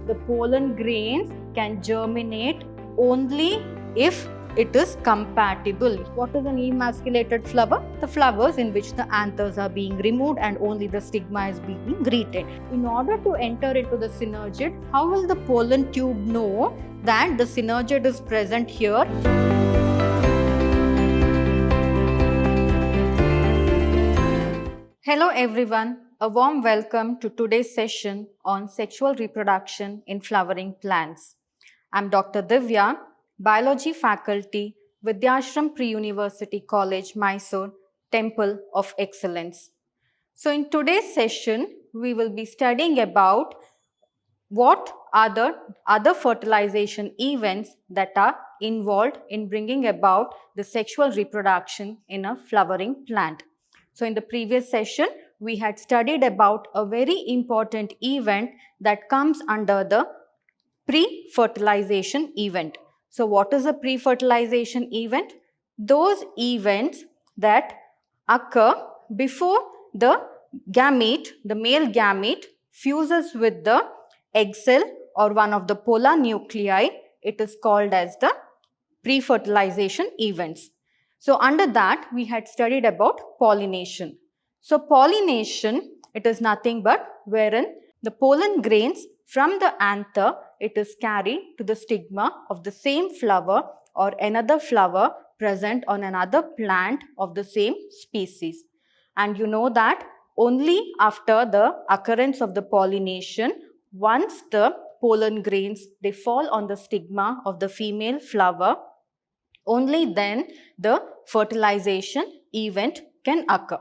the pollen grains can germinate only if it is compatible. What is an emasculated flower? The flowers in which the anthers are being removed and only the stigma is being greeted. In order to enter into the synergid, how will the pollen tube know that the synergid is present here? Hello everyone, a warm welcome to today's session on sexual reproduction in flowering plants. I'm Dr. Divya, Biology Faculty, Vidyashram Pre-University College, Mysore, Temple of Excellence. So in today's session, we will be studying about what are the other fertilization events that are involved in bringing about the sexual reproduction in a flowering plant. So in the previous session, we had studied about a very important event that comes under the pre-fertilization event. So what is a pre-fertilization event? Those events that occur before the gamete, the male gamete, fuses with the egg cell or one of the polar nuclei. It is called as the pre-fertilization events. So under that, we had studied about pollination. So pollination, it is nothing but wherein the pollen grains from the anther, it is carried to the stigma of the same flower or another flower present on another plant of the same species. And you know that only after the occurrence of the pollination, once the pollen grains, they fall on the stigma of the female flower, only then the fertilization event can occur.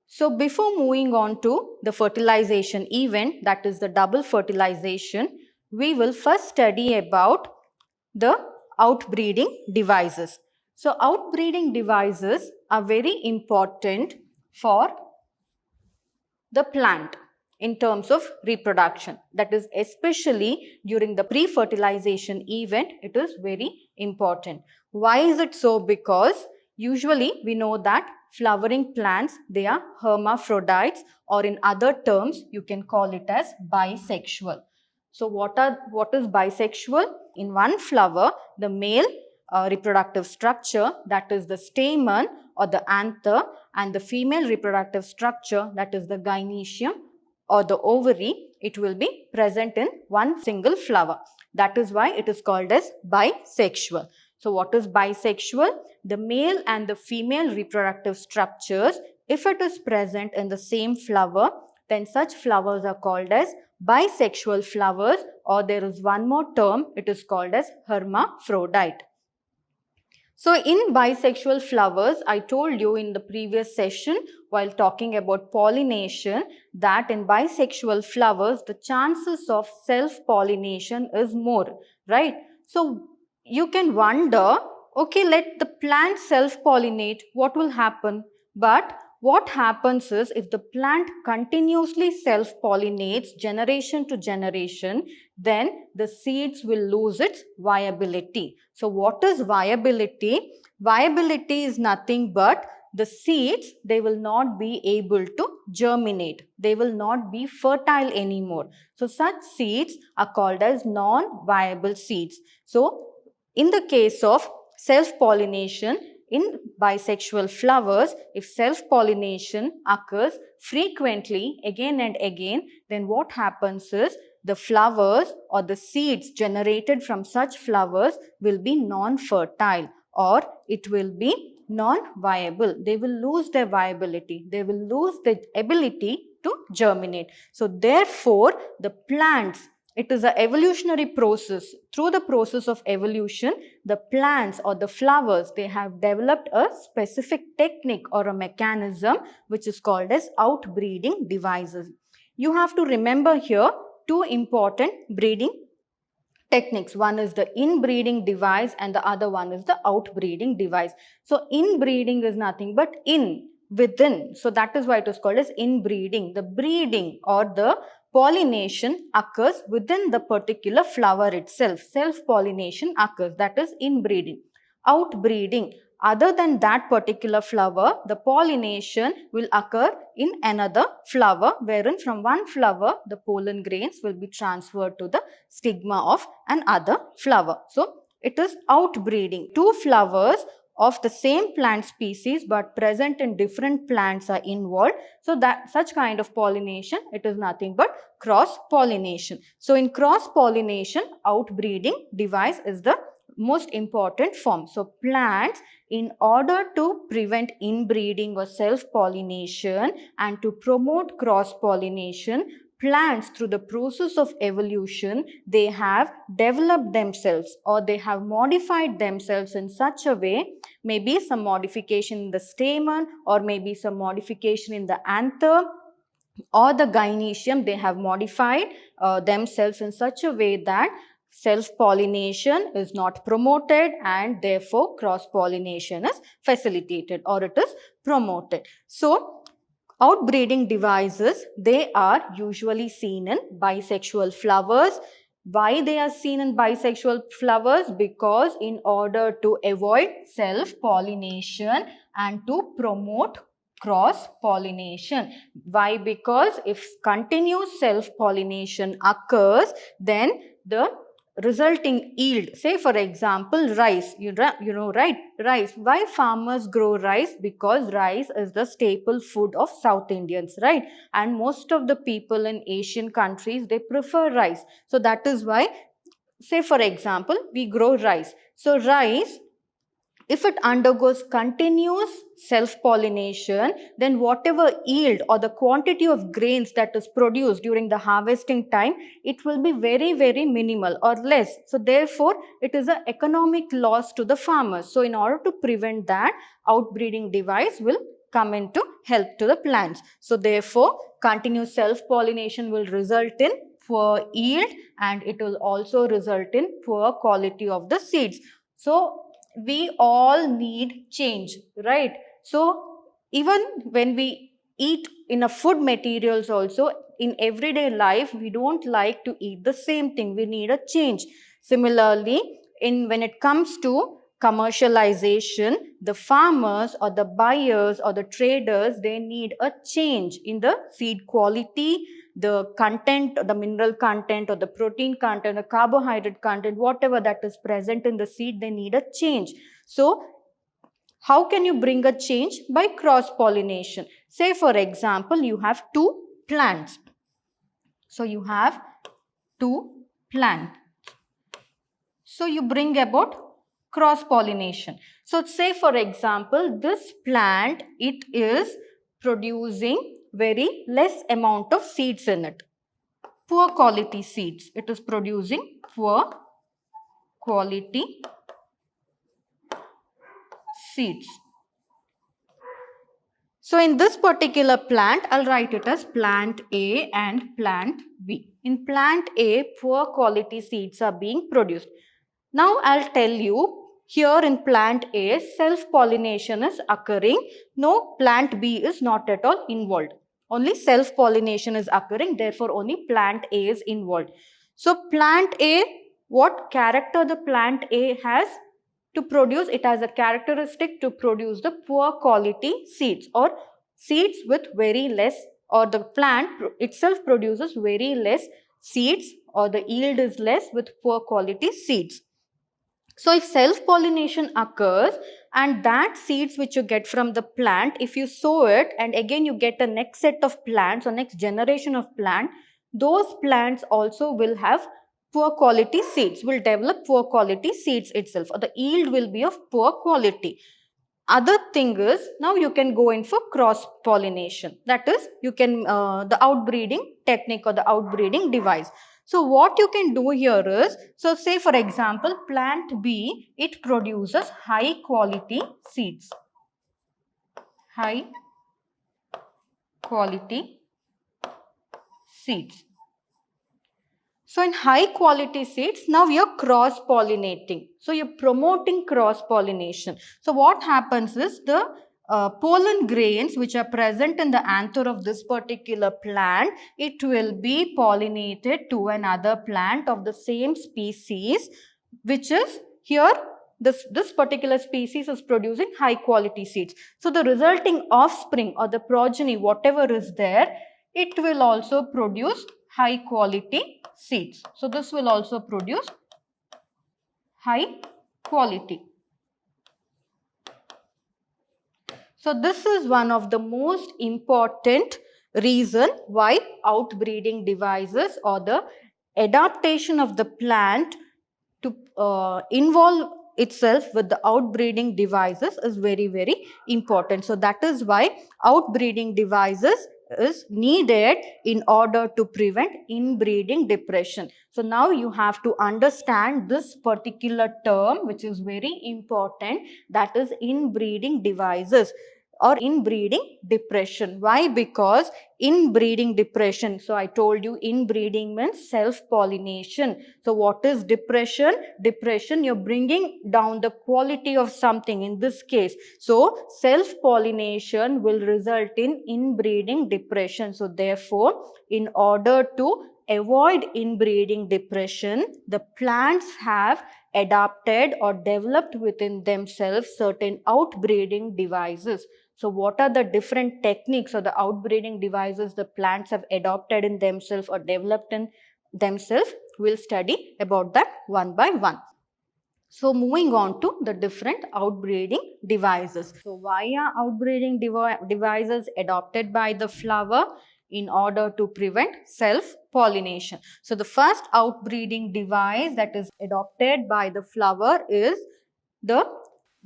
So before moving on to the fertilization event, that is the double fertilization, we will first study about the outbreeding devices. So outbreeding devices are very important for the plant in terms of reproduction. That is, especially during the pre-fertilization event, it is very important. Why is it so? Because usually we know that flowering plants, they are hermaphrodites, or in other terms, you can call it as bisexual. So what is bisexual? In one flower, the male reproductive structure, that is the stamen or the anther, and the female reproductive structure, that is the gynoecium or the ovary, it will be present in one single flower. That is why it is called as bisexual. So what is bisexual? The male and the female reproductive structures, if it is present in the same flower, then such flowers are called as bisexual flowers, or there is one more term, it is called as hermaphrodite. So in bisexual flowers, I told you in the previous session while talking about pollination that in bisexual flowers, the chances of self-pollination is more, right? So you can wonder, okay, let the plant self-pollinate, what will happen? But what happens is if the plant continuously self-pollinates generation to generation, then the seeds will lose its viability. So what is viability? Viability is nothing but the seeds, they will not be able to germinate. They will not be fertile anymore. So such seeds are called as non-viable seeds. So in the case of self-pollination, in bisexual flowers, if self-pollination occurs frequently again and again, then what happens is the flowers or the seeds generated from such flowers will be non-fertile, or it will be non-viable. They will lose their viability. They will lose the ability to germinate. So therefore, the plants, it is an evolutionary process. Through the process of evolution, the plants or the flowers, they have developed a specific technique or a mechanism which is called as outbreeding devices. You have to remember here two important breeding techniques. One is the inbreeding device and the other one is the outbreeding device. So inbreeding is nothing but within. So that is why it is called as inbreeding. The breeding or the pollination occurs within the particular flower itself. Self-pollination occurs. That is inbreeding. Outbreeding. other than that particular flower, the pollination will occur in another flower, wherein from one flower, the pollen grains will be transferred to the stigma of another flower. So, it is outbreeding. Two flowers of the same plant species but present in different plants are involved. So, that such kind of pollination, it is nothing but cross pollination. So, in cross pollination, outbreeding device is the most important form. So, plants, in order to prevent inbreeding or self-pollination and to promote cross-pollination, plants, through the process of evolution, they have developed themselves or they have modified themselves in such a way, maybe some modification in the stamen or maybe some modification in the anther or the gynoecium, they have modified themselves in such a way that self-pollination is not promoted and therefore cross-pollination is facilitated or it is promoted. So, outbreeding devices, they are usually seen in bisexual flowers. Why they are seen in bisexual flowers? Because in order to avoid self-pollination and to promote cross-pollination. Why? Because if continuous self-pollination occurs, then the resulting yield, say for example rice, you know, right, rice. Why farmers grow rice? Because rice is the staple food of South Indians, right? And most of the people in Asian countries, they prefer rice. So that is why, say for example, we grow rice. So rice, if it undergoes continuous self-pollination, then whatever yield or the quantity of grains that is produced during the harvesting time, it will be very, very minimal or less. So therefore, it is an economic loss to the farmers. So in order to prevent that, outbreeding device will come into help to the plants. So therefore, continuous self-pollination will result in poor yield and it will also result in poor quality of the seeds. So we all need change, right? So even when we eat in a food materials also, in everyday life, we don't like to eat the same thing. We need a change. Similarly, when it comes to commercialization, the farmers or the buyers or the traders, they need a change in the seed quality, the content, the mineral content or the protein content, the carbohydrate content, whatever that is present in the seed, they need a change. So, how can you bring a change? By cross-pollination. Say for example, you have two plants. So, you have two plants. So, you bring about cross-pollination. So, say for example, this plant, it is producing very less amount of seeds in it. Poor quality seeds. It is producing poor quality seeds. So, in this particular plant, I'll write it as plant A and plant B. In plant A, poor quality seeds are being produced. Now, I'll tell you, here in plant A, self-pollination is occurring. No, plant B is not at all involved. Only self-pollination is occurring, therefore only plant A is involved. So, plant A, what character the plant A has to produce? It has a characteristic to produce the poor quality seeds or seeds with very less, or the plant itself produces very less seeds or the yield is less with poor quality seeds. So, if self-pollination occurs and that seeds which you get from the plant, if you sow it and again you get a next set of plants or next generation of plant, those plants also will have poor quality seeds, will develop poor quality seeds itself, or the yield will be of poor quality. Other thing is, now you can go in for cross pollination, that is you can the outbreeding technique or the outbreeding device. So what you can do here is, so say for example plant B, it produces high quality seeds, high quality seeds. So in high quality seeds, now you're cross pollinating. So you're promoting cross pollination. So what happens is the pollen grains which are present in the anther of this particular plant, it will be pollinated to another plant of the same species, which is here this particular species is producing high quality seeds. So the resulting offspring or the progeny, whatever is there, it will also produce high quality seeds. So this will also produce high quality. So this is one of the most important reason why outbreeding devices or the adaptation of the plant to involve itself with the outbreeding devices is very, very important. So that is why outbreeding devices is needed in order to prevent inbreeding depression. So now you have to understand this particular term, which is very important, that is inbreeding devices or inbreeding depression. Why? Because inbreeding depression, so I told you inbreeding means self-pollination. So what is depression? Depression, you're bringing down the quality of something in this case. So self-pollination will result in inbreeding depression. So therefore, in order to avoid inbreeding depression, the plants have adapted or developed within themselves certain outbreeding devices. So what are the different techniques or the outbreeding devices the plants have adopted in themselves or developed in themselves? We'll study about that one by one. So moving on to the different outbreeding devices. So why are outbreeding devices adopted by the flower? In order to prevent self-pollination. So the first outbreeding device that is adopted by the flower is the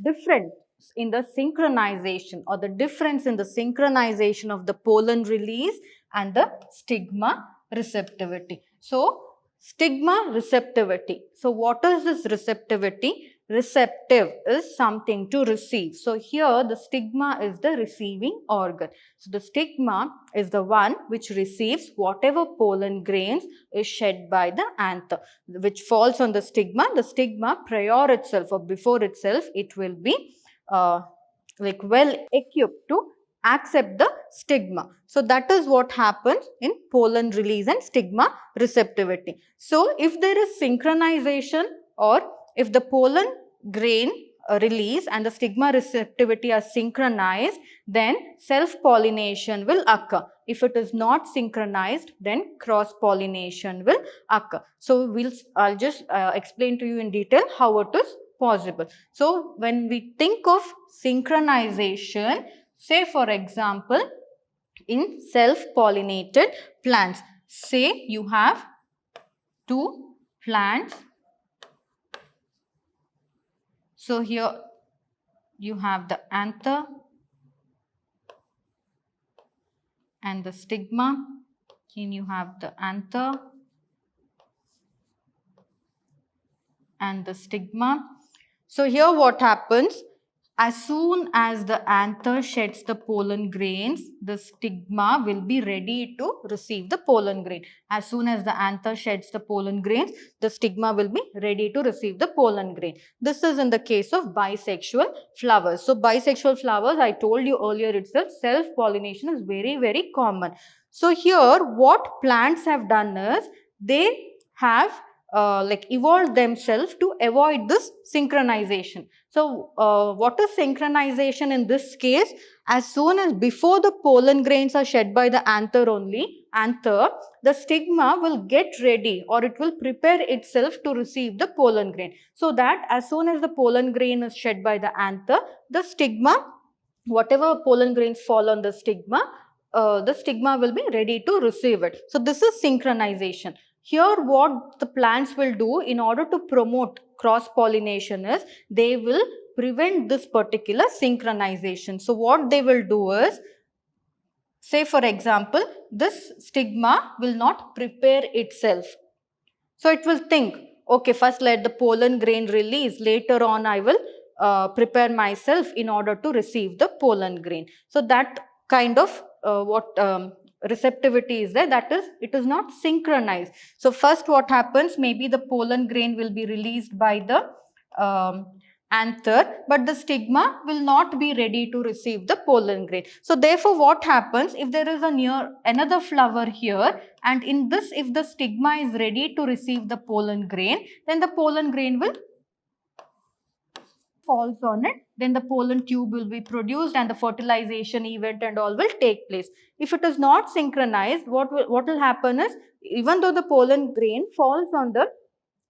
difference in the synchronization or the difference in the synchronization of the pollen release and the stigma receptivity. So stigma receptivity. So what is this receptivity? Receptive is something to receive. So here the stigma is the receiving organ. So the stigma is the one which receives whatever pollen grains is shed by the anther, which falls on the stigma. The stigma prior itself or before itself, it will be like well equipped to accept the stigma. So that is what happens in pollen release and stigma receptivity. So if there is synchronization or if the pollen grain release and the stigma receptivity are synchronized, then self-pollination will occur. If it is not synchronized, then cross-pollination will occur. So I'll just explain to you in detail how it is possible. So when we think of synchronization, say for example, in self-pollinated plants, say you have two plants. So here you have the anther and the stigma. Then you have the anther and the stigma. So here what happens? As soon as the anther sheds the pollen grains, the stigma will be ready to receive the pollen grain. As soon as the anther sheds the pollen grains, the stigma will be ready to receive the pollen grain. This is in the case of bisexual flowers. So bisexual flowers, I told you earlier itself, self-pollination is very, very common. So here what plants have done is, they have evolved themselves to avoid this synchronization. So what is synchronization in this case? As soon as before the pollen grains are shed by the anther, the stigma will get ready or it will prepare itself to receive the pollen grain. So that as soon as the pollen grain is shed by the anther, the stigma, whatever pollen grains fall on the stigma will be ready to receive it. So this is synchronization. Here what the plants will do in order to promote cross-pollination is, they will prevent this particular synchronization. So what they will do is, say for example, this stigma will not prepare itself. So it will think, okay, first let the pollen grain release, later on I will prepare myself in order to receive the pollen grain. So that kind of receptivity is there, that is, it is not synchronized. So first what happens, maybe the pollen grain will be released by the anther, but the stigma will not be ready to receive the pollen grain. So therefore what happens, if there is another flower here, and in this if the stigma is ready to receive the pollen grain, then the pollen grain will falls on it, then the pollen tube will be produced and the fertilization event and all will take place. If it is not synchronized, what will happen is, even though the pollen grain falls on the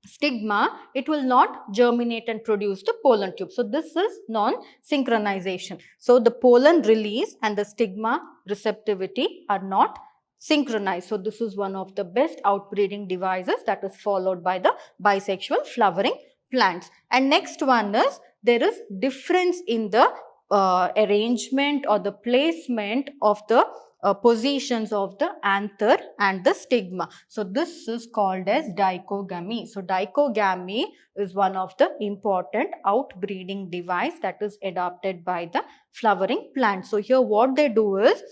stigma, it will not germinate and produce the pollen tube. So this is non-synchronization. So the pollen release and the stigma receptivity are not synchronized. So this is one of the best outbreeding devices that is followed by the bisexual flowering plants. And next one is, there is difference in the arrangement or the placement of the positions of the anther and the stigma. So this is called as dichogamy. So dichogamy is one of the important outbreeding device that is adopted by the flowering plant. So here what they do is,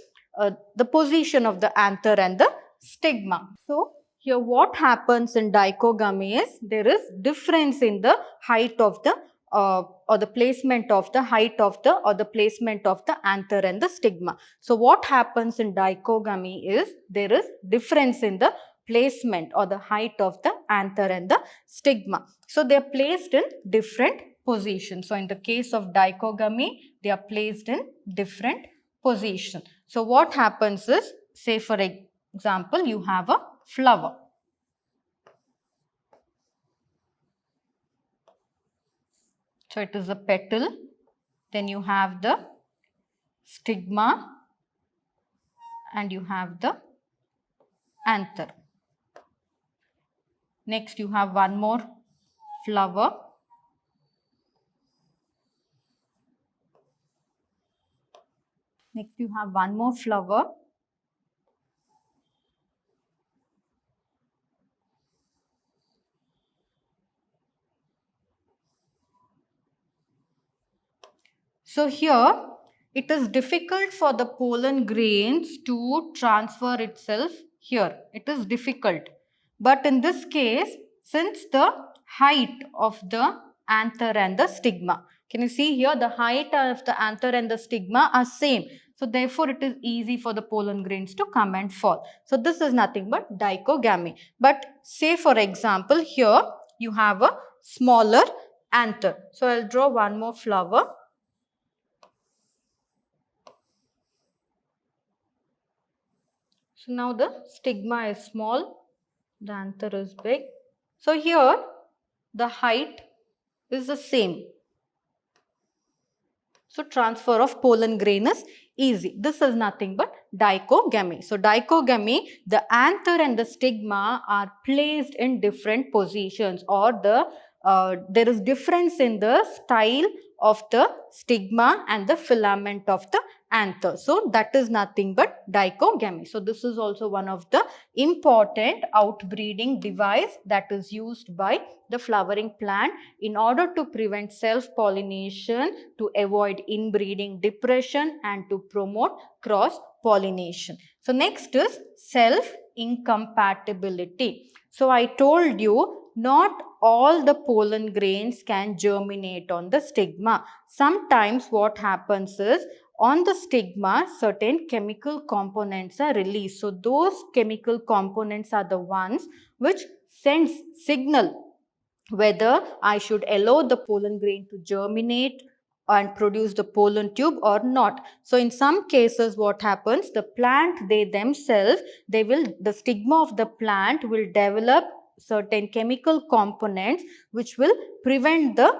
the position of the anther and the stigma. So here what happens in dichogamy is, there is difference in the height of the or the placement of the height of the or the placement of the anther and the stigma. So what happens in dichogamy is, there is difference in the placement or the height of the anther and the stigma. So they are placed in different positions. So in the case of dichogamy, they are placed in different position. So what happens is, say for example, you have a flower. So it is a petal, then you have the stigma and you have the anther. Next you have one more flower. Next you have one more flower. So here it is difficult for the pollen grains to transfer itself here. It is difficult. But in this case, since the height of the anther and the stigma, can you see here, the height of the anther and the stigma are same. So therefore it is easy for the pollen grains to come and fall. So this is nothing but dichogamy. But say for example, here you have a smaller anther. So I'll draw one more flower. So now the stigma is small, the anther is big. So here the height is the same. So transfer of pollen grain is easy. This is nothing but dichogamy. So dichogamy, the anther and the stigma are placed in different positions, or there is difference in the style of the stigma and the filament of the anther. So that is nothing but dichogamy. So this is also one of the important outbreeding device that is used by the flowering plant in order to prevent self-pollination, to avoid inbreeding depression and to promote cross-pollination. So next is self-incompatibility. So I told you, not all the pollen grains can germinate on the stigma. Sometimes what happens is, on the stigma, certain chemical components are released. So those chemical components are the ones which sends signal whether I should allow the pollen grain to germinate and produce the pollen tube or not. So in some cases what happens, the plant, they themselves, the stigma of the plant will develop certain chemical components which will prevent the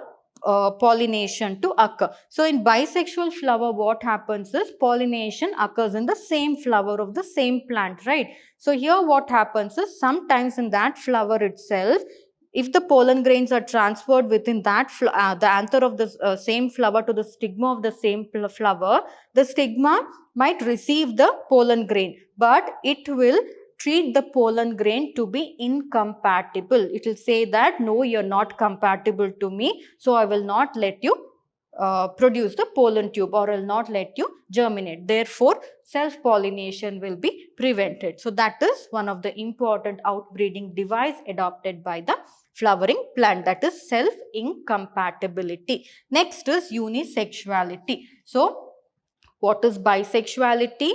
pollination to occur. So in bisexual flower, what happens is, pollination occurs in the same flower of the same plant, right? So here what happens is, sometimes in that flower itself, if the pollen grains are transferred within that the anther of the same flower to the stigma of the same flower, the stigma might receive the pollen grain, but it will treat the pollen grain to be incompatible. It will say that, no, you're not compatible to me, so I will not let you produce the pollen tube, or I will not let you germinate. Therefore, self-pollination will be prevented. So that is one of the important outbreeding device adopted by the flowering plant, that is self-incompatibility. Next is unisexuality. So what is bisexuality?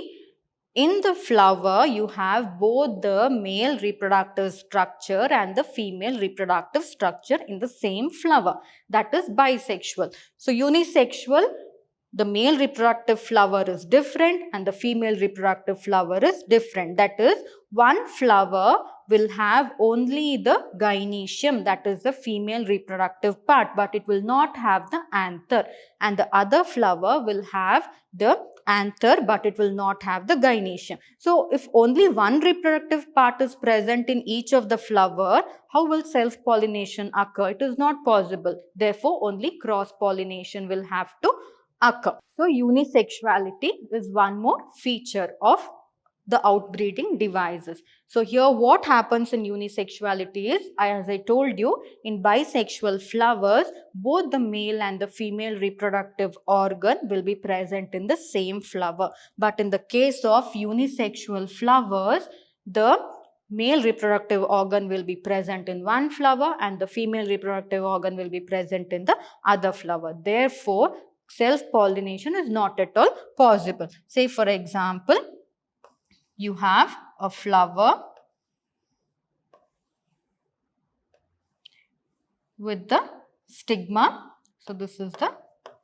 In the flower, you have both the male reproductive structure and the female reproductive structure in the same flower. That is bisexual. So, unisexual, the male reproductive flower is different and the female reproductive flower is different. That is, one flower will have only the gynoecium, that is the female reproductive part, but it will not have the anther. And the other flower will have the anther, but it will not have the gynoecium. So, if only one reproductive part is present in each of the flower, how will self-pollination occur? It is not possible. Therefore, only cross-pollination will have to occur. So, unisexuality is one more feature of the outbreeding devices. So, here what happens in unisexuality is, as I told you, in bisexual flowers, both the male and the female reproductive organ will be present in the same flower. But in the case of unisexual flowers, the male reproductive organ will be present in one flower and the female reproductive organ will be present in the other flower. Therefore, self-pollination is not at all possible. Say for example, you have a flower with the stigma. So, this is the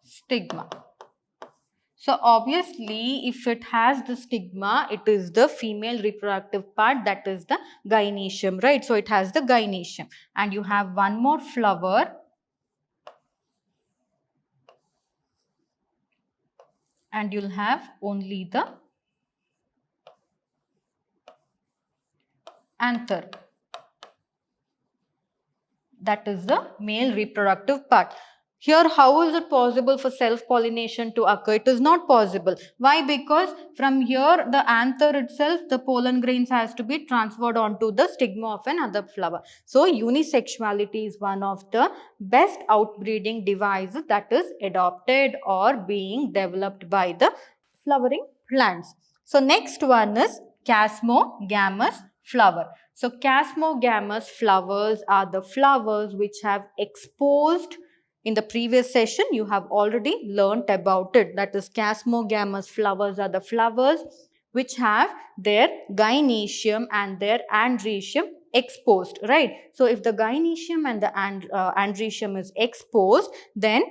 stigma. So, obviously, if it has the stigma, it is the female reproductive part, that is the gynoecium, right? So, it has the gynoecium. And you have one more flower and you'll have only the anther, that is the male reproductive part. Here, how is it possible for self-pollination to occur? It is not possible. Why? Because from here, the anther itself, the pollen grains has to be transferred onto the stigma of another flower. So, unisexuality is one of the best outbreeding devices that is adopted or being developed by the flowering plants. So, next one is chasmogamous flower. So, chasmogamous flowers are the flowers which have exposed. In the previous session, you have already learnt about it. That is, chasmogamous flowers are the flowers which have their gynoecium and their androecium exposed, right? So, if the gynoecium and the androecium is exposed, then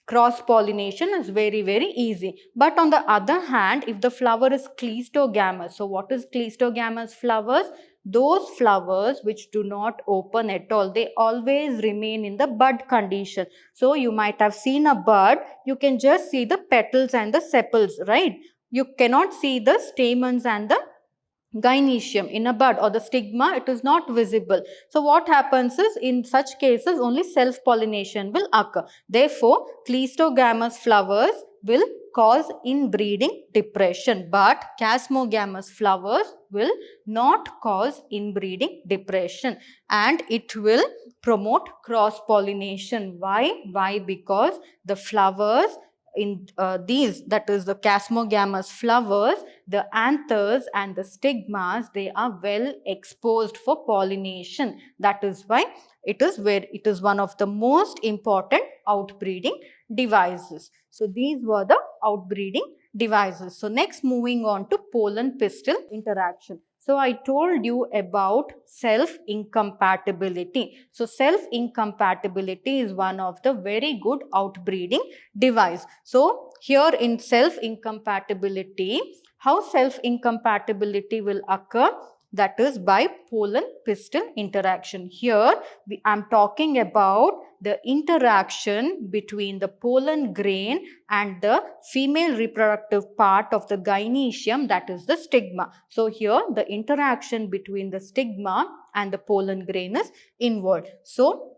cross-pollination is very easy. But on the other hand, if the flower is cleistogamous, so what is cleistogamous flowers? Those flowers which do not open at all, they always remain in the bud condition. So, you might have seen a bud, you can just see the petals and the sepals, right? You cannot see the stamens and the gynoecium in a bud or the stigma, it is not visible. So, what happens is, in such cases only self-pollination will occur. Therefore, cleistogamous flowers will cause inbreeding depression, but chasmogamous flowers will not cause inbreeding depression and it will promote cross-pollination. Why? Why? Because the flowers in these, that is the chasmogamous flowers, the anthers and the stigmas, they are well exposed for pollination. That is why it is one of the most important outbreeding devices. So, these were the outbreeding devices. So, next moving on to pollen pistil interaction. So, I told you about self-incompatibility. So, self-incompatibility is one of the very good outbreeding device. So, here in self-incompatibility, how self-incompatibility will occur? That is by pollen pistil interaction. Here, I am talking about the interaction between the pollen grain and the female reproductive part of the gynoecium, that is the stigma. So, here the interaction between the stigma and the pollen grain is involved. So,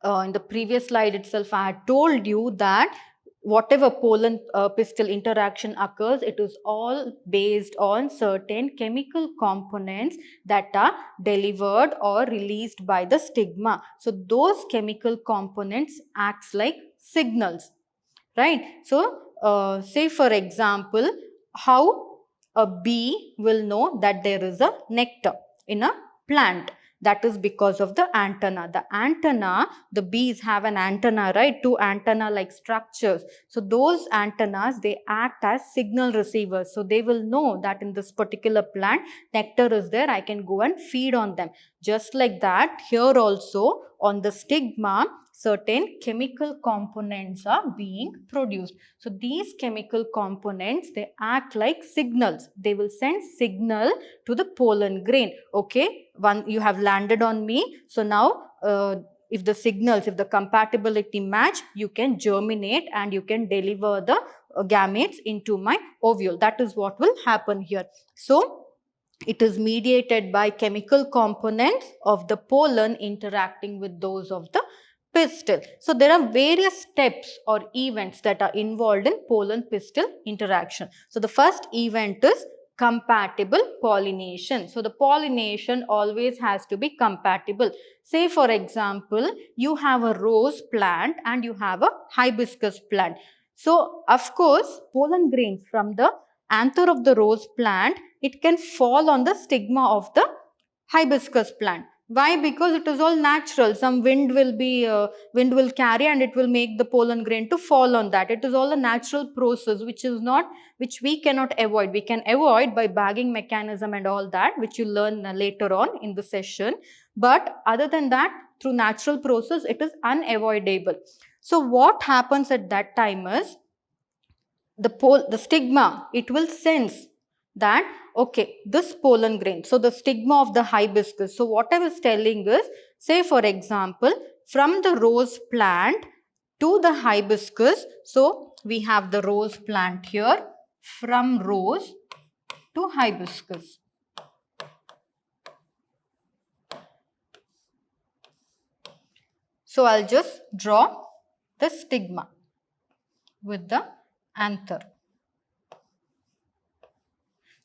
in the previous slide itself, I had told you that whatever pollen pistil interaction occurs, it is all based on certain chemical components that are delivered or released by the stigma. So, those chemical components acts like signals, right? So, say for example, how a bee will know that there is a nectar in a plant. That is because of the antenna. The antenna, the bees have an antenna, right? Two antenna-like structures. So those antennas, they act as signal receivers. So they will know that in this particular plant, nectar is there, I can go and feed on them. Just like that, here also on the stigma, certain chemical components are being produced. So these chemical components, they act like signals. They will send signal to the pollen grain. Okay, one, you have landed on me. So now if the signals, if the compatibility match, you can germinate and you can deliver the gametes into my ovule. That is what will happen here. So it is mediated by chemical components of the pollen interacting with those of the pistil. So there are various steps or events that are involved in pollen pistil interaction. So the first event is compatible pollination. So the pollination always has to be compatible. Say for example, you have a rose plant and you have a hibiscus plant. So of course, pollen grains from the anther of the rose plant, it can fall on the stigma of the hibiscus plant. Why? Because it is all natural. Some wind will carry and it will make the pollen grain to fall on that. It is all a natural process which we cannot avoid. We can avoid by bagging mechanism and all that, which you learn later on in the session. But other than that, through natural process, it is unavoidable. So what happens at that time is the stigma, it will sense that, okay, this pollen grain, so the stigma of the hibiscus. So what I was telling is, say for example, from the rose plant to the hibiscus, so we have the rose plant here, from rose to hibiscus. So I'll just draw the stigma with the anther.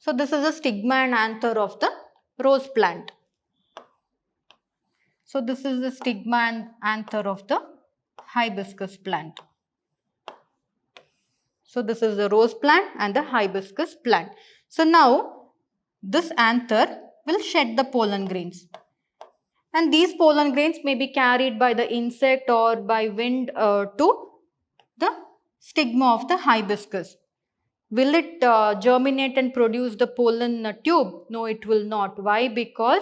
So this is the stigma and anther of the rose plant. So this is the stigma and anther of the hibiscus plant. So this is the rose plant and the hibiscus plant. So now this anther will shed the pollen grains. And these pollen grains may be carried by the insect or by wind to the stigma of the hibiscus. Will it germinate and produce the pollen tube? No, it will not. Why? Because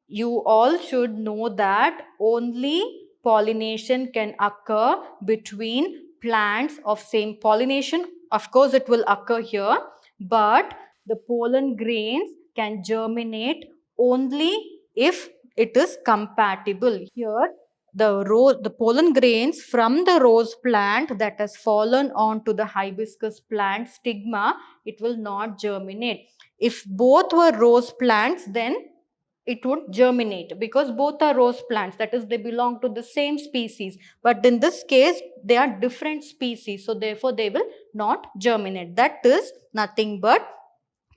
you all should know that only pollination can occur between plants of same pollination. Of course, it will occur here, but the pollen grains can germinate only if it is compatible. Here, the pollen grains from the rose plant that has fallen onto the hibiscus plant stigma, it will not germinate. If both were rose plants, then it would germinate because both are rose plants, that is, they belong to the same species. But in this case, they are different species, so therefore they will not germinate. That is nothing but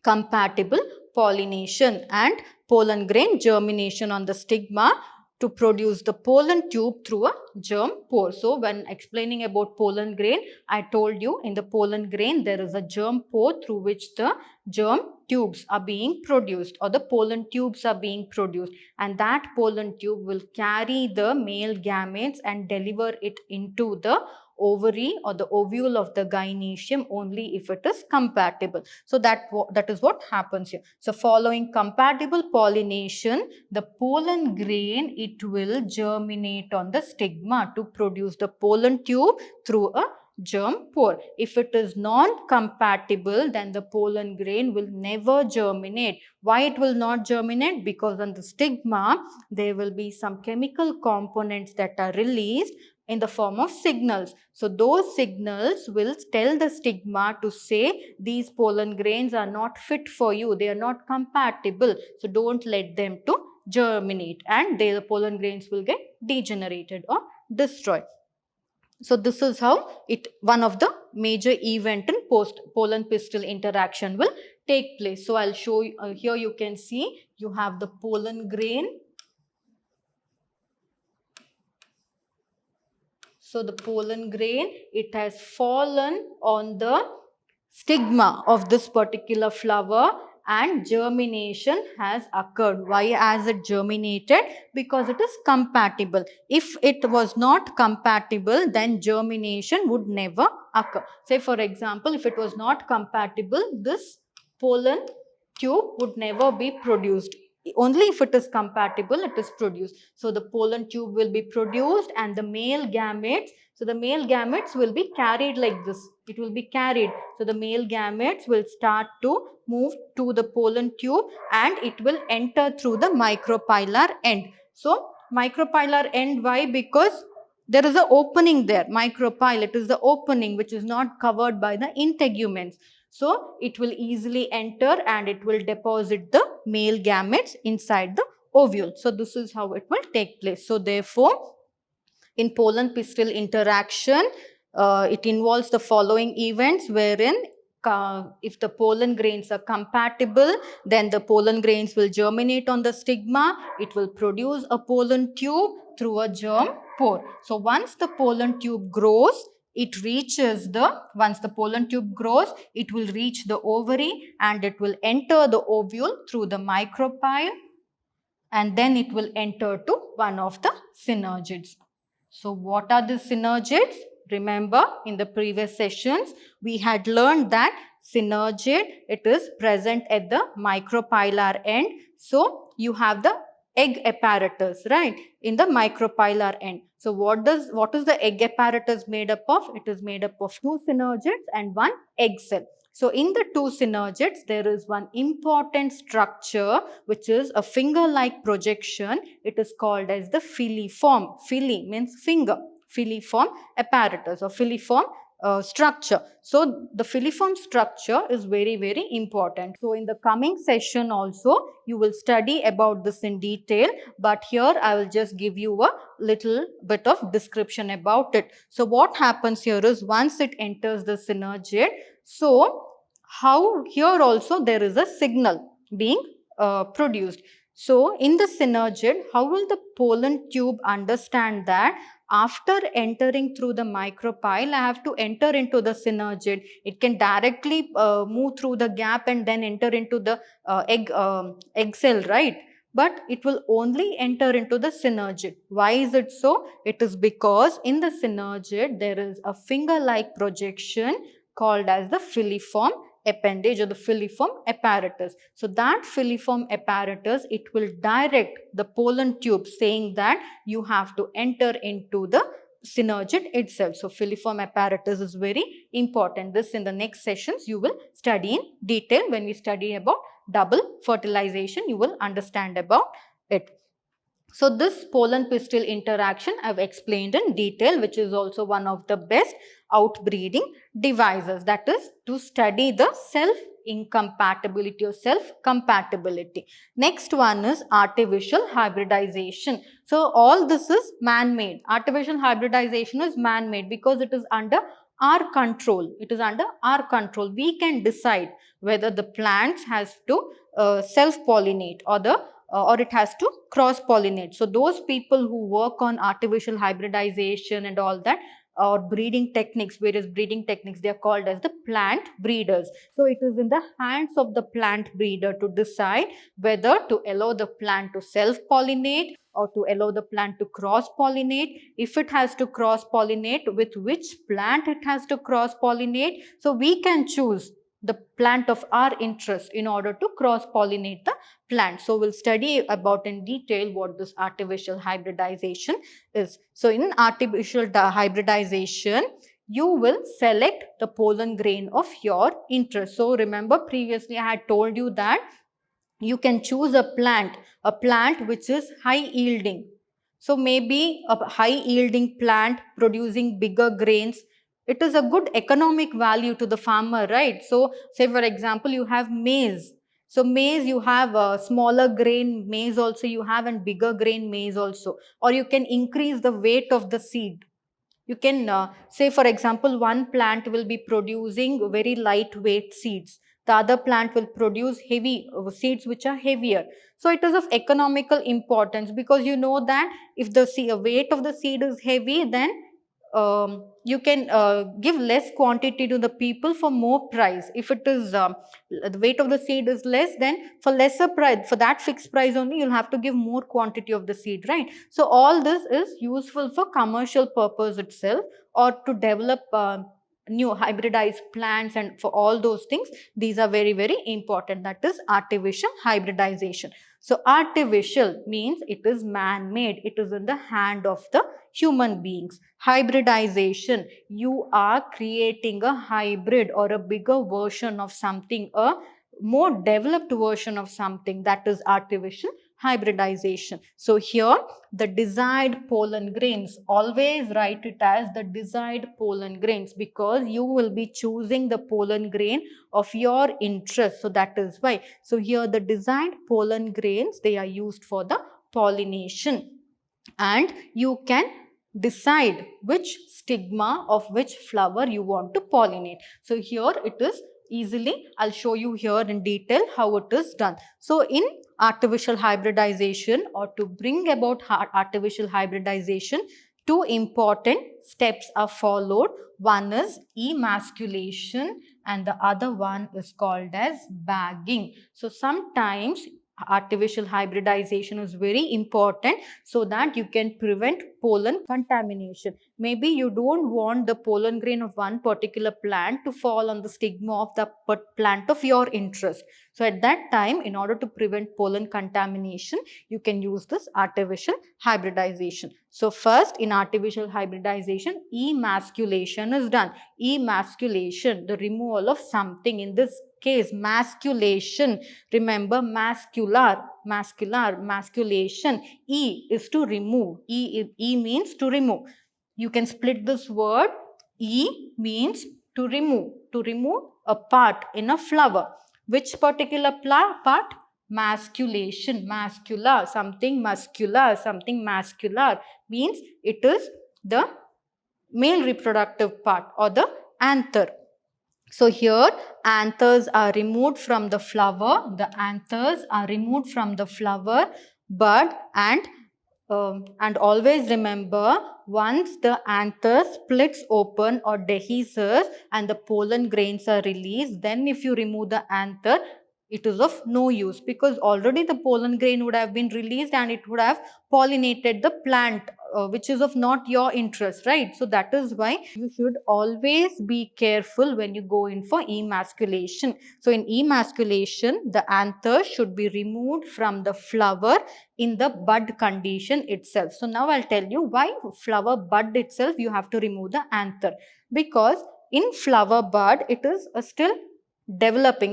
compatible pollination and pollen grain germination on the stigma to produce the pollen tube through a germ pore. So when explaining about pollen grain, I told you in the pollen grain there is a germ pore through which the germ tubes are being produced, or the pollen tubes are being produced, and that pollen tube will carry the male gametes and deliver it into the ovary or the ovule of the gynoecium only if it is compatible. So that is what happens here. So following compatible pollination, the pollen grain, it will germinate on the stigma to produce the pollen tube through a germ pore. If it is non-compatible, then the pollen grain will never germinate. Why it will not germinate? Because on the stigma, there will be some chemical components that are released in the form of signals. So those signals will tell the stigma to say these pollen grains are not fit for you, they are not compatible, so don't let them to germinate, and the pollen grains will get degenerated or destroyed. So this is how one of the major event in post pollen pistil interaction will take place. So I'll show you here. You can see you have the pollen grain. So the pollen grain, it has fallen on the stigma of this particular flower, and germination has occurred. Why has it germinated? Because it is compatible. If it was not compatible, then germination would never occur. Say for example, if it was not compatible, this pollen tube would never be produced. Only if it is compatible, it is produced. So the pollen tube will be produced and the male gametes, so the male gametes will be carried like this. It will be carried. So the male gametes will start to move to the pollen tube and it will enter through the micropylar end. So micropylar end, why? Because there is an opening there. Micropyle, it is the opening which is not covered by the integuments. So it will easily enter and it will deposit the male gametes inside the ovule. So this is how it will take place. So therefore, in pollen pistil interaction, it involves the following events wherein if the pollen grains are compatible, then the pollen grains will germinate on the stigma. It will produce a pollen tube through a germ pore. So once the pollen tube grows, once the pollen tube grows, it will reach the ovary and it will enter the ovule through the micropyle and then it will enter to one of the synergids. So what are the synergids? Remember, in the previous sessions, we had learned that synergid, it is present at the micropylar end. So you have the egg apparatus, right, in the micropylar end. So what is the egg apparatus made up of? It is made up of two synergids and one egg cell. So in the two synergids, there is one important structure which is a finger-like projection. It is called as the filiform. Fili means finger. Filiform apparatus or filiform structure. So the filiform structure is very, very important. So in the coming session also, you will study about this in detail, but here I will just give you a little bit of description about it. So what happens here is once it enters the synergid, so how here also there is a signal being produced. So in the synergid, how will the pollen tube understand that after entering through the micropyle, I have to enter into the synergid? It can directly move through the gap and then enter into the egg cell, right? But it will only enter into the synergid. Why is it so? It is because in the synergid, there is a finger-like projection called as the filiform appendage or the filiform apparatus. So that filiform apparatus, it will direct the pollen tube saying that you have to enter into the synergid itself. So filiform apparatus is very important. This in the next sessions you will study in detail. When we study about double fertilization, you will understand about it. So this pollen pistil interaction I have explained in detail, which is also one of the best outbreeding devices, that is to study the self-incompatibility or self-compatibility. Next one is artificial hybridization. So all this is man-made. Artificial hybridization is man-made because it is under our control. It is under our control. We can decide whether the plants has to self-pollinate or it has to cross-pollinate. So those people who work on artificial hybridization and all that, or breeding techniques, various breeding techniques, they are called as the plant breeders. So it is in the hands of the plant breeder to decide whether to allow the plant to self-pollinate or to allow the plant to cross-pollinate. If it has to cross-pollinate, with which plant it has to cross-pollinate. So we can choose the plant of our interest in order to cross-pollinate the plant. So we'll study about in detail what this artificial hybridization is. So in artificial hybridization, you will select the pollen grain of your interest. So remember, previously I had told you that you can choose a plant which is high yielding. So maybe a high yielding plant producing bigger grains, it is a good economic value to the farmer, right? So say for example, you have maize. So maize, you have a smaller grain maize also you have and bigger grain maize also. Or you can increase the weight of the seed. You can say for example, one plant will be producing very lightweight seeds. The other plant will produce heavy seeds which are heavier. So it is of economical importance because you know that if the weight of the seed is heavy, then you can give less quantity to the people for more price. If it is the weight of the seed is less, then for lesser price, for that fixed price only, you'll have to give more quantity of the seed, right? So all this is useful for commercial purpose itself, or to develop new hybridized plants, and for all those things, these are very, very important. That is artificial hybridization. So artificial means it is man-made, it is in the hand of the human beings. Hybridization, you are creating a hybrid or a bigger version of something, a more developed version of something, that is artificial hybridization. So here the desired pollen grains, always write it as the desired pollen grains, because you will be choosing the pollen grain of your interest. So that is why. So here the desired pollen grains, they are used for the pollination, and you can decide which stigma of which flower you want to pollinate. So here it is easily, I'll show you here in detail how it is done. So in artificial hybridization, or to bring about artificial hybridization, two important steps are followed. One is emasculation and the other one is called as bagging. So sometimes artificial hybridization is very important, so that you can prevent pollen contamination. Maybe you don't want the pollen grain of one particular plant to fall on the stigma of the plant of your interest. So at that time, in order to prevent pollen contamination, you can use this artificial hybridization. So first, in artificial hybridization, emasculation is done. Emasculation, the removal of something, in this case masculation. Remember, masculation. E is to remove. E means to remove. You can split this word. E means to remove a part in a flower. Which particular part? Masculation, muscular, something muscular means it is the male reproductive part, or the anther. So here anthers are removed from the flower. The anthers are removed from the flower bud, and always remember, once the anther splits open or dehisces and the pollen grains are released, then if you remove the anther, it is of no use, because already the pollen grain would have been released and it would have pollinated the plant, which is of not your interest, right? So that is why you should always be careful when you go in for emasculation. So in emasculation, the anther should be removed from the flower in the bud condition itself. So now I'll tell you why flower bud itself you have to remove the anther, because in flower bud it is still developing.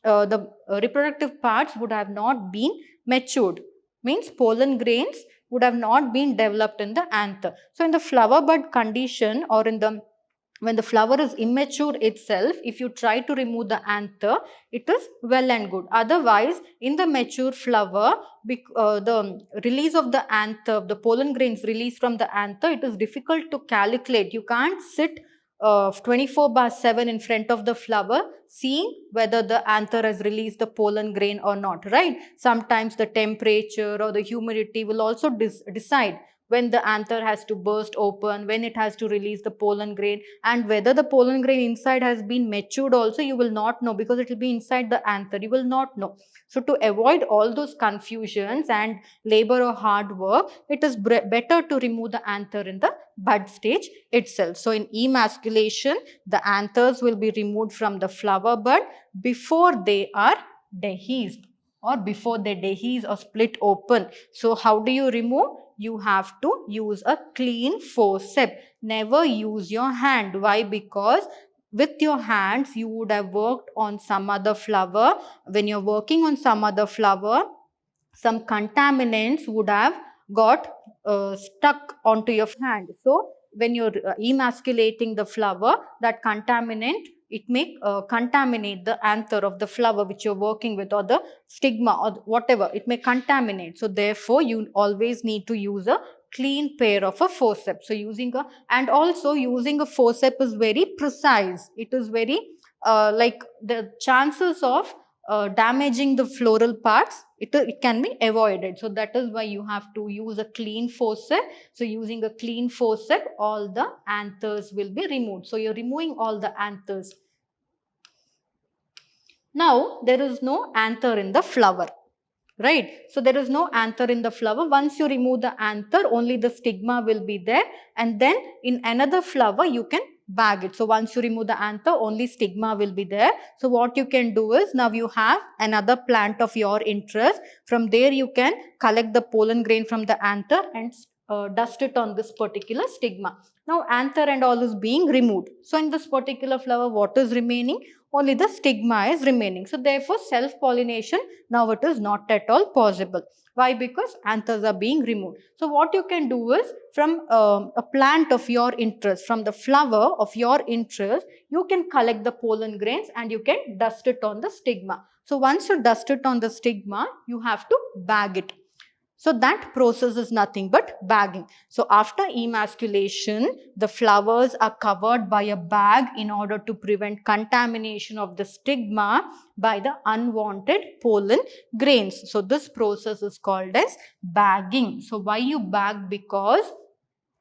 The reproductive parts would have not been matured, means pollen grains would have not been developed in the anther. So in the flower bud condition, or in the when the flower is immature itself, if you try to remove the anther, it is well and good. Otherwise, in the mature flower, the release of the anther, the pollen grains released from the anther, it is difficult to calculate. You can't sit 24/7 in front of the flower seeing whether the anther has released the pollen grain or not, right? Sometimes the temperature or the humidity will also decide when the anther has to burst open, when it has to release the pollen grain, and whether the pollen grain inside has been matured also you will not know, because it will be inside the anther, you will not know. So to avoid all those confusions and labor or hard work, it is better to remove the anther in the bud stage itself. So in emasculation, the anthers will be removed from the flower bud before they are dehisced, or before they dehisce or split open. So how do you remove? You have to use a clean forceps. Never use your hand. Why? Because with your hands you would have worked on some other flower. When you're working on some other flower, some contaminants would have got stuck onto your hand. So when you're emasculating the flower, that contaminant, it may contaminate the anther of the flower which you're working with, or the stigma, or whatever, it may contaminate. So therefore you always need to use a clean pair of a forceps. So and also using a forceps is very precise. It is very like the chances of damaging the floral parts, it can be avoided. So that is why you have to use a clean forceps. So using a clean forceps, all the anthers will be removed. So you're removing all the anthers. Now there is no anther in the flower. Right. So there is no anther in the flower. Once you remove the anther, only the stigma will be there, and then in another flower you can bag it. So once you remove the anther, only stigma will be there. So what you can do is, now you have another plant of your interest. From there you can collect the pollen grain from the anther and dust it on this particular stigma. Now anther and all is being removed. So in this particular flower, what is remaining? Only the stigma is remaining. So therefore self-pollination now it is not at all possible. Why? Because anthers are being removed. So what you can do is, from a plant of your interest, from the flower of your interest, you can collect the pollen grains and you can dust it on the stigma. So once you dust it on the stigma, you have to bag it. So that process is nothing but bagging. So after emasculation, the flowers are covered by a bag in order to prevent contamination of the stigma by the unwanted pollen grains. So this process is called as bagging. So why you bag? Because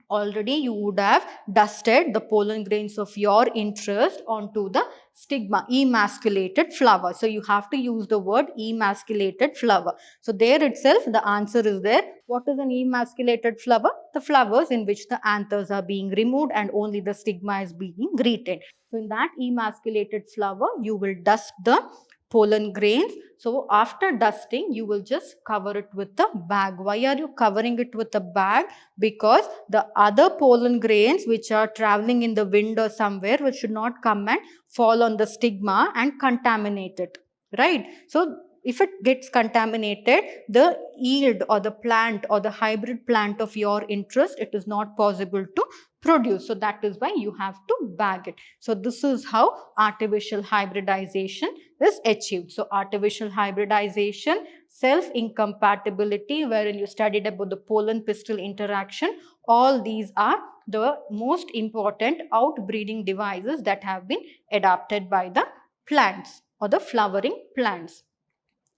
already you would have dusted the pollen grains of your interest onto the stigma, emasculated flower. So you have to use the word emasculated flower. So there itself the answer is there. What is an emasculated flower? The flowers in which the anthers are being removed and only the stigma is being retained. So in that emasculated flower, you will dust the pollen grains. So after dusting, you will just cover it with a bag. Why are you covering it with a bag? Because the other pollen grains which are traveling in the wind or somewhere, which should not come and fall on the stigma and contaminate it, right? So if it gets contaminated, the yield or the plant or the hybrid plant of your interest, it is not possible to produce. So that is why you have to bag it. So this is how artificial hybridization is achieved. So artificial hybridization, self-incompatibility, wherein you studied about the pollen-pistil interaction, all these are the most important outbreeding devices that have been adapted by the plants or the flowering plants.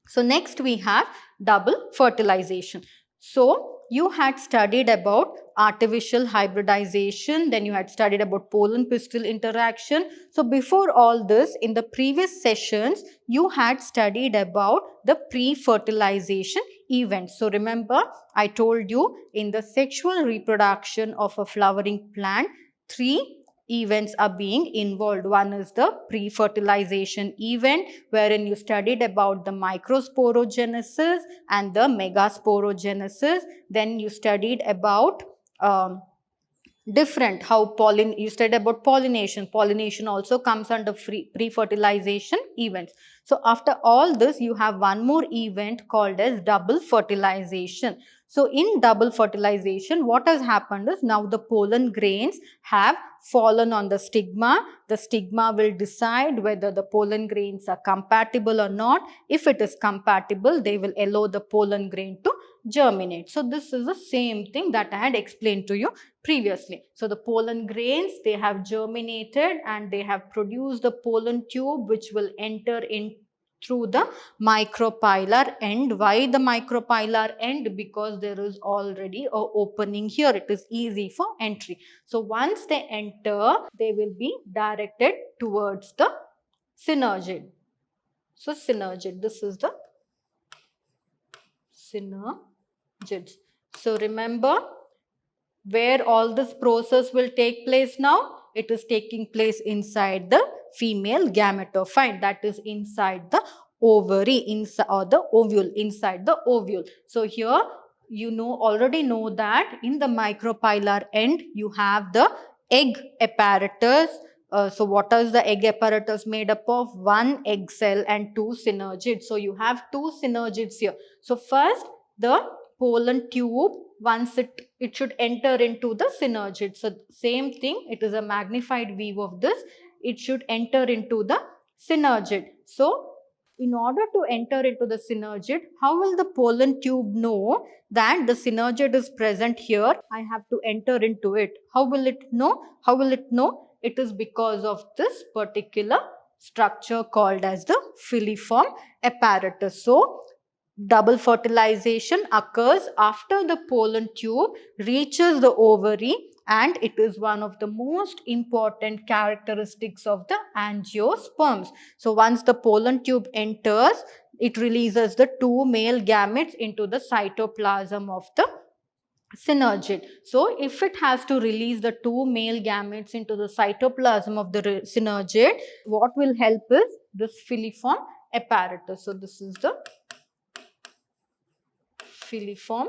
So next we have double fertilization. So you had studied about artificial hybridization, then you had studied about pollen pistil interaction. So before all this, in the previous sessions, you had studied about the pre-fertilization events. So remember, I told you in the sexual reproduction of a flowering plant, 3 events are being involved. One is the pre-fertilization event, wherein you studied about the microsporogenesis and the megasporogenesis. Then you studied about different how you studied about pollination also comes under pre-fertilization events. So after all this, you have one more event called as double fertilization. So in double fertilization, what has happened is, now the pollen grains have fallen on the stigma. The stigma will decide whether the pollen grains are compatible or not. If it is compatible, they will allow the pollen grain to germinate. So this is the same thing that I had explained to you previously. So the pollen grains, they have germinated and they have produced the pollen tube which will enter in through the micropylar end. Why the micropylar end? Because there is already an opening here. It is easy for entry. So once they enter, they will be directed towards the synergid. So synergid, this is the synergids. So remember, where all this process will take place now? It is taking place inside the female gametophyte, that is inside the ovary, inside or the ovule, inside the ovule. So here you already know that in the micropylar end you have the egg apparatus. So what is the egg apparatus made up of? 1 egg cell and 2 synergids. So you have 2 synergids here. So first the pollen tube, once it should enter into the synergid. So same thing, it is a magnified view of this. It should enter into the synergid. So in order to enter into the synergid, how will the pollen tube know that the synergid is present here? I have to enter into it. How will it know? How will it know? It is because of this particular structure called as the filiform apparatus. So, double fertilization occurs after the pollen tube reaches the ovary, and it is one of the most important characteristics of the angiosperms. So, once the pollen tube enters, it releases the two male gametes into the cytoplasm of the synergid. So, if it has to release the two male gametes into the cytoplasm of the synergid, what will help is this filiform apparatus. So, this is the filiform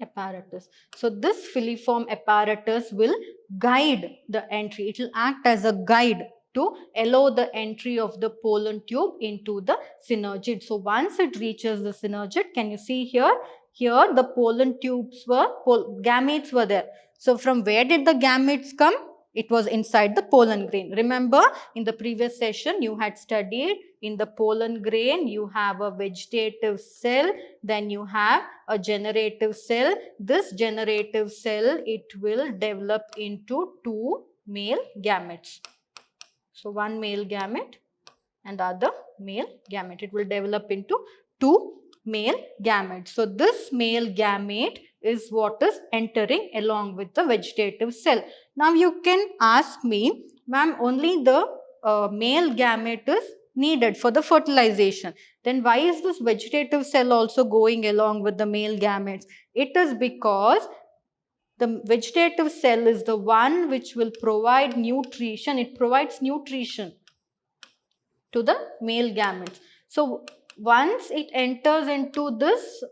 apparatus. So, this filiform apparatus will guide the entry. It will act as a guide to allow the entry of the pollen tube into the synergid. So, once it reaches the synergid, can you see here? Here the pollen tubes were, gametes were there. So, from where did the gametes come? It was inside the pollen grain. Remember, in the previous session, you had studied in the pollen grain, you have a vegetative cell, then you have a generative cell. This generative cell, it will develop into two male gametes. So, one male gamete and other male gamete. It will develop into two male gametes. So, this male gamete is what is entering along with the vegetative cell. Now, you can ask me, ma'am, only the male gamete is needed for the fertilization. Then why is this vegetative cell also going along with the male gametes? It is because the vegetative cell is the one which will provide nutrition. It provides nutrition to the male gametes. So, once it enters into this,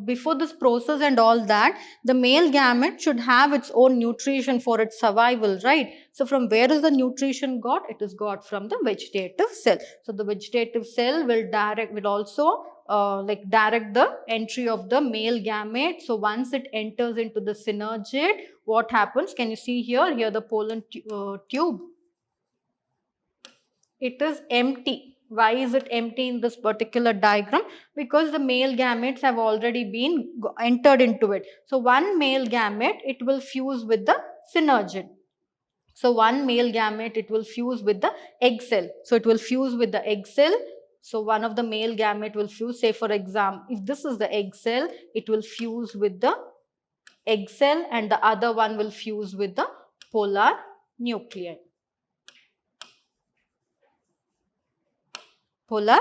before this process and all that, the male gamete should have its own nutrition for its survival, right? So, from where is the nutrition got? It is got from the vegetative cell. So, the vegetative cell will also direct the entry of the male gamete. So, once it enters into the synergid, what happens? Can you see here? Here the pollen tube. It is empty. Why is it empty in this particular diagram? Because the male gametes have already been entered into it. So, one male gamete, it will fuse with the synergid. So, one male gamete, it will fuse with the egg cell. So, it will fuse with the egg cell. So, one of the male gamete will fuse, say for example, if this is the egg cell, it will fuse with the egg cell and the other one will fuse with the polar nuclei. Polar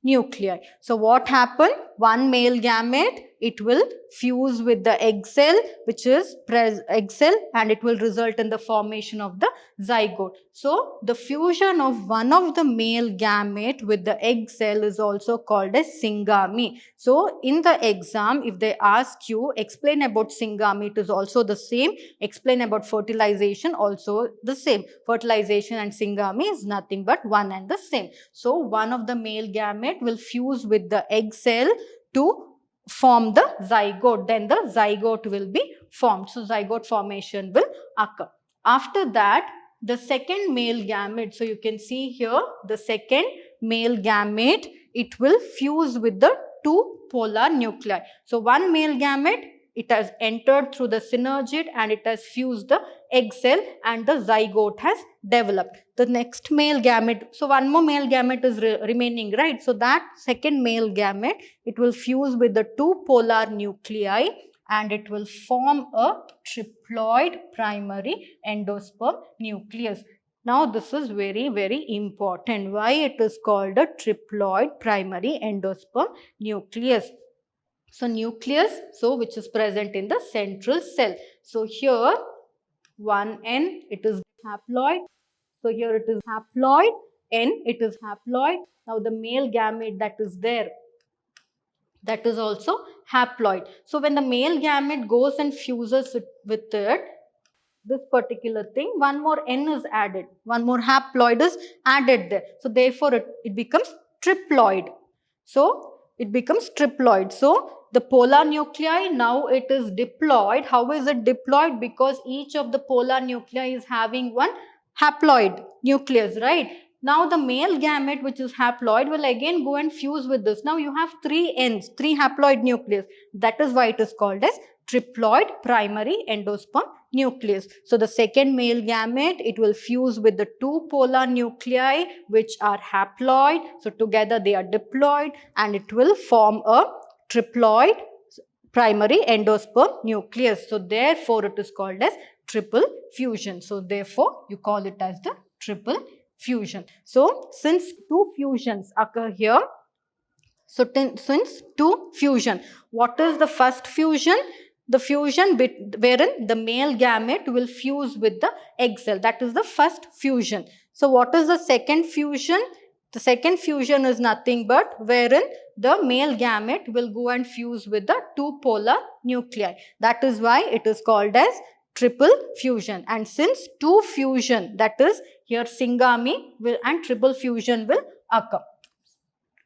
nuclei. So, what happened? One male gamete, it will fuse with the egg cell, which is egg cell, and it will result in the formation of the zygote. So, the fusion of one of the male gamete with the egg cell is also called as syngamy. So, in the exam, if they ask you, explain about syngamy, it is also the same. Explain about fertilization, also the same. Fertilization and syngamy is nothing but one and the same. So, one of the male gamete will fuse with the egg cell to form the zygote. Then the zygote will be formed. So, zygote formation will occur. After that, the second male gamete, so you can see here the second male gamete, it will fuse with the two polar nuclei. So, one male gamete, it has entered through the synergid and it has fused the egg cell and the zygote has developed. The next male gamete, so one more male gamete is remaining, right? So, that second male gamete, it will fuse with the two polar nuclei and it will form a triploid primary endosperm nucleus. Now, this is very, very important. Why it is called a triploid primary endosperm nucleus? So, nucleus, so which is present in the central cell. So, here 1N, it is haploid. So, here it is haploid, N, it is haploid. Now, the male gamete that is there, that is also haploid. So, when the male gamete goes and fuses with it, this particular thing, one more N is added, one more haploid is added there. So, therefore, it becomes triploid. So, it becomes triploid. So, the polar nuclei, now it is diploid. How is it diploid? Because each of the polar nuclei is having one haploid nucleus, right? Now, the male gamete, which is haploid, will again go and fuse with this. Now, you have three N's, three haploid nucleus. That is why it is called as triploid primary endosperm nucleus. So the second male gamete, it will fuse with the two polar nuclei which are haploid. So together they are diploid and it will form a triploid primary endosperm nucleus. So therefore it is called as triple fusion. So therefore you call it as the triple fusion. So since two fusions occur here, so since two fusion, what is the first fusion? The fusion wherein the male gamete will fuse with the egg cell. That is the first fusion. So what is the second fusion? The second fusion is nothing but wherein the male gamete will go and fuse with the two polar nuclei. That is why it is called as triple fusion. And since two fusion, that is here syngamy and triple fusion will occur.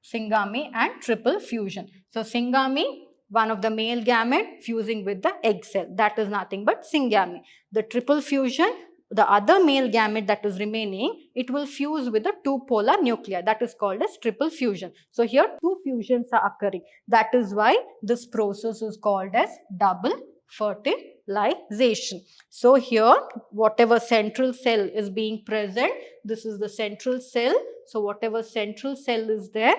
Syngamy and triple fusion. So syngamy, one of the male gamete fusing with the egg cell. That is nothing but syngamy. The triple fusion, the other male gamete that is remaining, it will fuse with the two polar nuclei. That is called as triple fusion. So here two fusions are occurring. That is why this process is called as double fertilization. So here whatever central cell is being present, this is the central cell. So whatever central cell is there,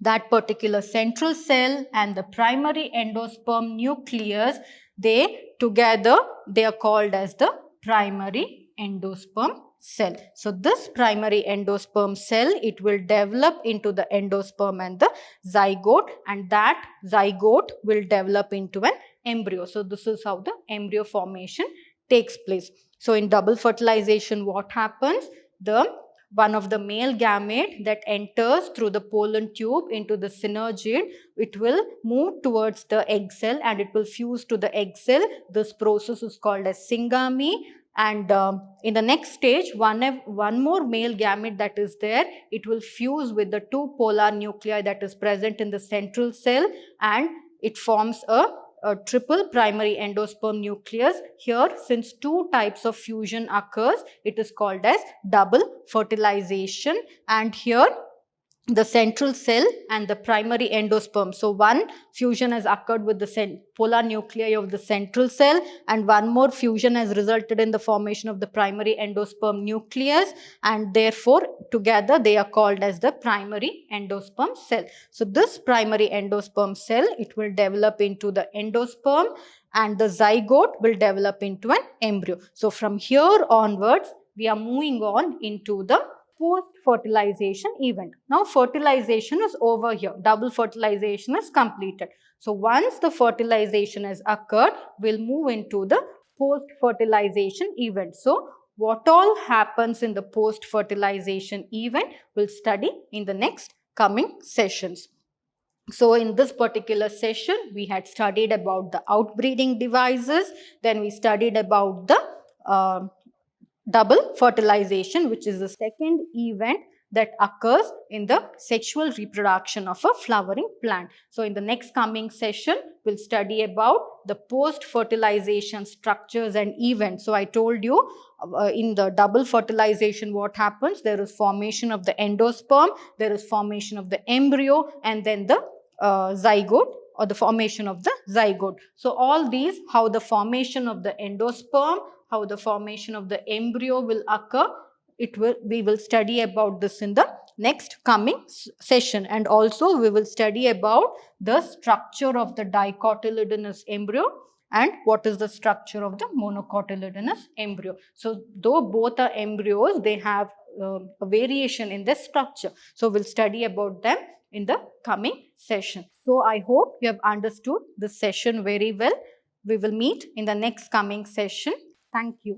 that particular central cell and the primary endosperm nucleus, they together, they are called as the primary endosperm cell. So this primary endosperm cell, it will develop into the endosperm and the zygote, and that zygote will develop into an embryo. So this is how the embryo formation takes place. So in double fertilization, what happens? One of the male gamete that enters through the pollen tube into the synergid, it will move towards the egg cell and it will fuse to the egg cell. This process is called as syngamy. And in the next stage, one more male gamete that is there, it will fuse with the two polar nuclei that is present in the central cell, and it forms a triple primary endosperm nucleus. Here, since two types of fusion occurs, it is called as double fertilization. And here the central cell and the primary endosperm. So one fusion has occurred with the polar nuclei of the central cell, and one more fusion has resulted in the formation of the primary endosperm nucleus, and therefore together they are called as the primary endosperm cell. So this primary endosperm cell, it will develop into the endosperm and the zygote will develop into an embryo. So from here onwards, we are moving on into the post-fertilization event. Now fertilization is over here. Double fertilization is completed. So once the fertilization has occurred, we'll move into the post-fertilization event. So what all happens in the post-fertilization event, we'll study in the next coming sessions. So in this particular session, we had studied about the outbreeding devices. Then we studied about the double fertilization, which is the second event that occurs in the sexual reproduction of a flowering plant. So in the next coming session, we'll study about the post-fertilization structures and events. So I told you in the double fertilization, what happens? There is formation of the endosperm, there is formation of the embryo, and then the zygote, or the formation of the zygote. So all these, how the formation of the endosperm, how the formation of the embryo will occur, we will study about this in the next coming session. And also we will study about the structure of the dicotyledonous embryo and what is the structure of the monocotyledonous embryo. So though both are embryos, they have a variation in their structure. So we'll study about them in the coming session. So I hope you have understood this session very well. We will meet in the next coming session. Thank you.